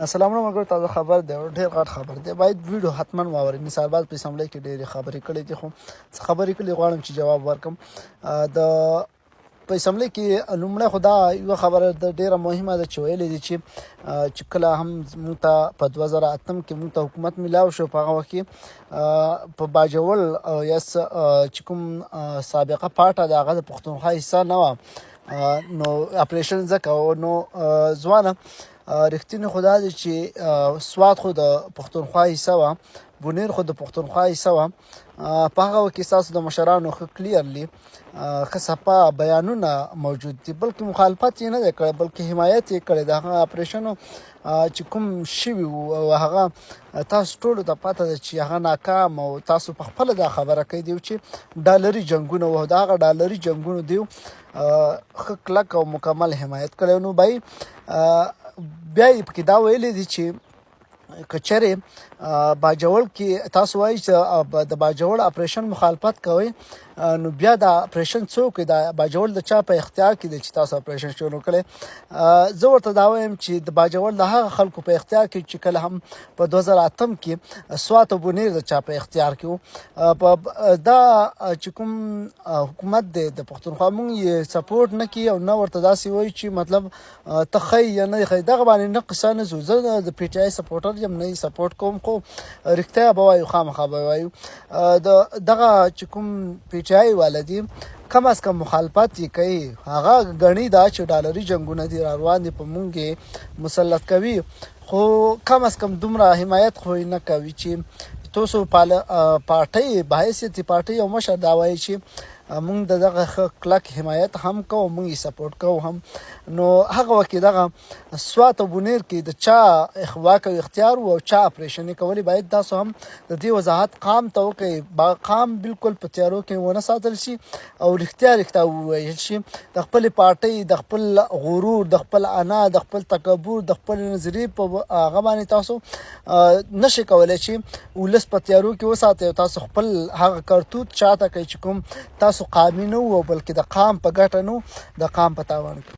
سلامونه ملګرو، تازه خبر دی او ډېر غټ خبر دی. باید ویډیو حتما واورئ. نثار باز په اسمبلی کې ډېرې خبرې کړې دي، خو څه خبرې کړي غواړم چې جواب ورکړم. د په اسمبلی کې لومړی خو دا یوه خبره د ډېره مهمه ده چې ویلې دي چې کله هم موږ ته په 2008 کې موږ ته حکومت میلاو شو، په هغه وخت کې په باجوړ یا چې کوم سابقه پاټه د هغه د پښتونخوا حصه نه وه، نو اپریشن ځکه نو ځوانه رښتینې خو دا دی چې سوات خو د پښتونخوا حصه وه، بونیر خو د پښتونخوا حصه وه. په هغه وخت کې ستاسو د مشرانو ښه کلیرلی ښه صفا بیانونه موجود دي، بلکې مخالفت یې نه دی کړی بلکې حمایت یې کړی د هغه اپریشنو چې کوم شوي وو او هغه تاسو ټولو ته پته ده چې هغه ناکام او تاسو په خپله دا خبره کوي دي چې ډالري جنګونه وو، د هغه ډالري جنګونو دي ښه کلک او مکمل حمایت کړی. نو بیا یې پکې دا ویلي دي چې که چېرې باجوړ کې تاسو وایئ چې د باجوړ اپریشن مخالفت کوئ، نو بیا دا اپریشن څوک د باجوړ د چا په اختیار کې دی چې تاسو اپریشن شروع کړی؟ زه ورته دا وایم چې د باجوړ د هغه خلکو په اختیار کې چې کله هم په 2008 کې سوات او بونیر د چا په اختیار کې وو. دا چې کوم حکومت دی د پښتونخوا موږ یې سپورټ نه کوي او نه ورته داسې وایي چې مطلب ته ښی یا نه ښی، دغه باندې نه قصه نه ځو. زه د پی ټی آی سپورټر یم، نه یې سپورټ کوم، خو رښتیا به وایو، خامخا به وایو. دغه چې کوم پی ټی آی والا دي کم از کم مخالفت یې کوي، هغه ګڼي دا چې ډالري جنګونه دي را روان دي، په موږ یې مسلط کوي، خو کم از کم دومره حمایت خو یې نه کوي چې تاسو پارټۍ بحیثیت پارټۍ یو مشر دا وایي چې موږ د دغه ښه کلک حمایت هم کوو، موږ یې سپورټ کوو هم. نو هغه وخت کې دغه سوات او بونیر کې د چا اخواک او اختیار و او چا اپریشن یې کولی، باید تاسو هم د دې وضاحت قام ته وکړئ. قام بالکل په تیارو کې ونه ساتل شي او رښتیا وویل شي. د خپلې پارټۍ د خپل غرور، د خپل انا، د خپل تکبر، د خپل نظریې په هغه باندې تاسو نشئ کولی چې ولس په تیارو کې وساتئ او تاسو خپل هغه کرتوت چاته کوئ چې کوم تاسو قامي نه وو بلکې د قام په ګټه نه، د قام په تاوان کې.